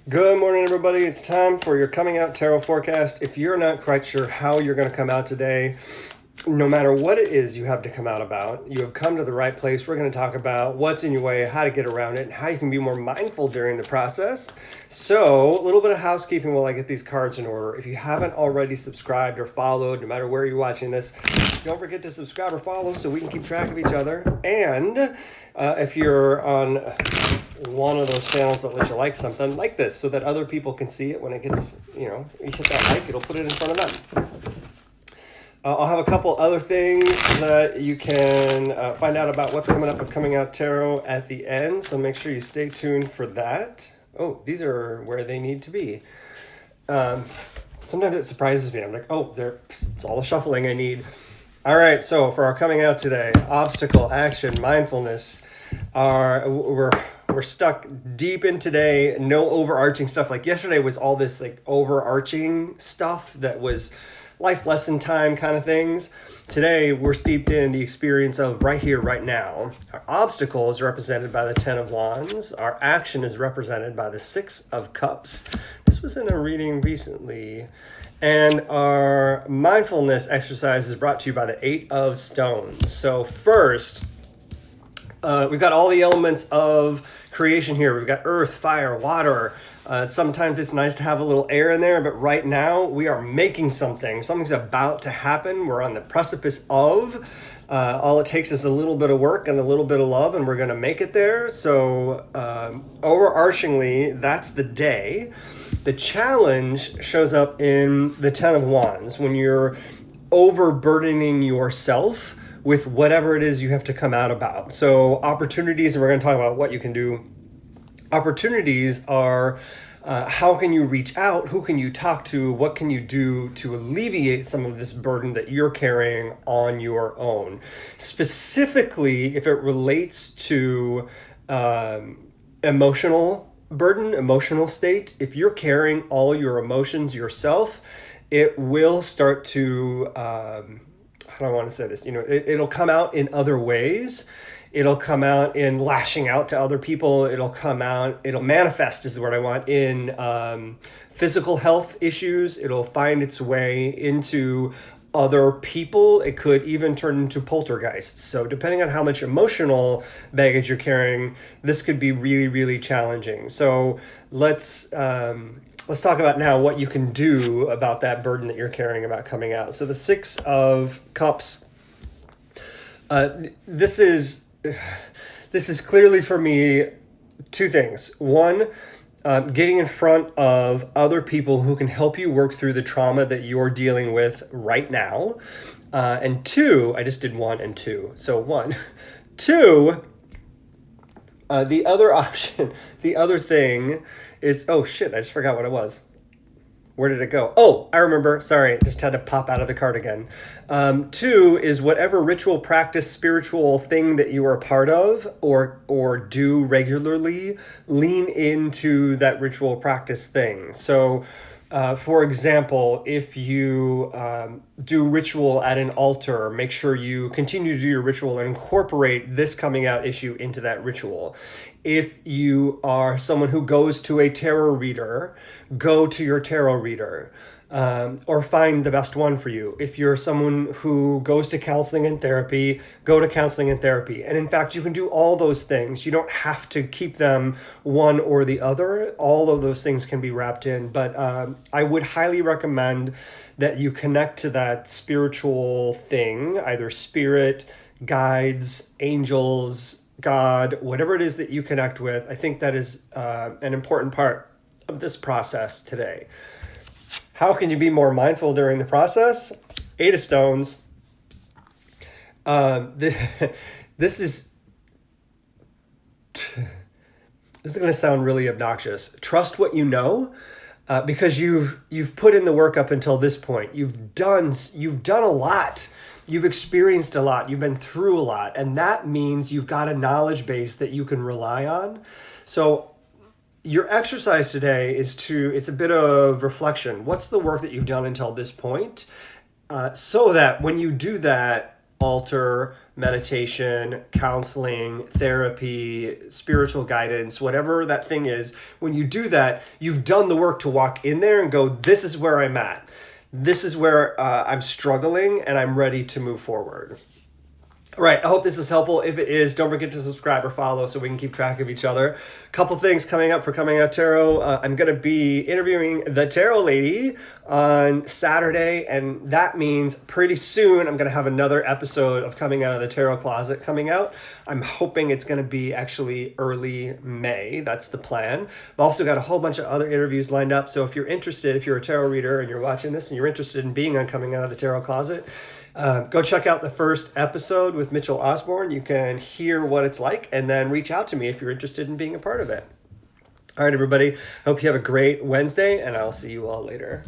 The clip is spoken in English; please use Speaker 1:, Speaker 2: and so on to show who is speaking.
Speaker 1: Good morning, everybody. It's time for your Coming Out Tarot forecast. If you're not quite sure how you're going to come out today, no matter what it is you have to come out about, you have come to the right place. We're going to talk about what's in your way, how to get around it, and how you can be more mindful during the process. So, a little bit of housekeeping while I get these cards in order. If you haven't already subscribed or followed, no matter where you're watching this, don't forget to subscribe or follow so we can keep track of each other. And if you're on one of those channels that let you like something, like this, so that other people can see it when it gets, you hit that like, it'll put it in front of them. I'll have a couple other things that you can find out about what's coming up with Coming Out Tarot at the end, so make sure you stay tuned for that. Oh, these are where they need to be. Sometimes it surprises me. I'm like, oh, it's all the shuffling I need. All right, so for our Coming Out today, obstacle, action, mindfulness, we're stuck deep in today. No overarching stuff. Like yesterday was all this like overarching stuff that was life lesson time kind of things. Today we're steeped in the experience of right here, right now. Our obstacle is represented by the Ten of Wands. Our action is represented by the Six of Cups. This was in a reading recently. And our mindfulness exercise is brought to you by the Eight of Stones. So first, we've got all the elements of creation here. We've got earth, fire, water. Sometimes it's nice to have a little air in there, but right now we are making something. Something's about to happen. We're on the precipice of. All it takes is a little bit of work and a little bit of love, and we're going to make it there. So overarchingly, that's the day. The challenge shows up in the Ten of Wands when you're overburdening yourself with whatever it is you have to come out about. So opportunities, and we're going to talk about what you can do. Opportunities are how can you reach out? Who can you talk to? What can you do to alleviate some of this burden that you're carrying on your own? Specifically, if it relates to emotional burden, emotional state, if you're carrying all your emotions yourself, it will start to, how do I want to say this? It'll come out in other ways. It'll come out in lashing out to other people. It'll manifest is the word I want, in physical health issues. It'll find its way into other people. It could even turn into poltergeists. So depending on how much emotional baggage you're carrying, this could be really, really challenging. So let's talk about now what you can do about that burden that you're carrying about coming out. So the Six of Cups, this is clearly for me two things. One, getting in front of other people who can help you work through the trauma that you're dealing with right now. And two, I just did one and two. So one. Two, the other option, the other thing is, oh shit, I just forgot what it was. Where did it go? Oh, I remember. Sorry, it just had to pop out of the card again. Two is whatever ritual practice, spiritual thing that you are a part of or do regularly, lean into that ritual practice thing. So, for example, if you do ritual at an altar, make sure you continue to do your ritual and incorporate this coming out issue into that ritual. If you are someone who goes to a tarot reader, go to your tarot reader, or find the best one for you. If you're someone who goes to counseling and therapy, go to counseling and therapy. And in fact, you can do all those things. You don't have to keep them one or the other. All of those things can be wrapped in. But I would highly recommend that you connect to that spiritual thing, either spirit, guides, angels, God, whatever it is that you connect with. I think that is an important part of this process today. How can you be more mindful during the process? Eight of Stones. This is going to sound really obnoxious. Trust what you know, because you've put in the work up until this point. You've done a lot. You've experienced a lot. You've been through a lot, and that means you've got a knowledge base that you can rely on. So your exercise today it's a bit of reflection. What's the work that you've done until this point? So that when you do that altar, meditation, counseling, therapy, spiritual guidance, whatever that thing is. When you do that, you've done the work to walk in there and go, this is where I'm at. This is where I'm struggling and I'm ready to move forward. All right, I hope this is helpful. If it is, don't forget to subscribe or follow so we can keep track of each other. Couple things coming up for Coming Out Tarot. I'm going to be interviewing the Tarot Lady on Saturday, and that means pretty soon I'm going to have another episode of Coming Out of the Tarot Closet coming out. I'm hoping it's going to be actually early May. That's the plan. I've also got a whole bunch of other interviews lined up, so if you're interested, if you're a tarot reader and you're watching this and you're interested in being on Coming Out of the Tarot Closet, go check out the first episode with Mitchell Osborne. You can hear what it's like and then reach out to me if you're interested in being a part of it. All right, everybody. Hope you have a great Wednesday, and I'll see you all later.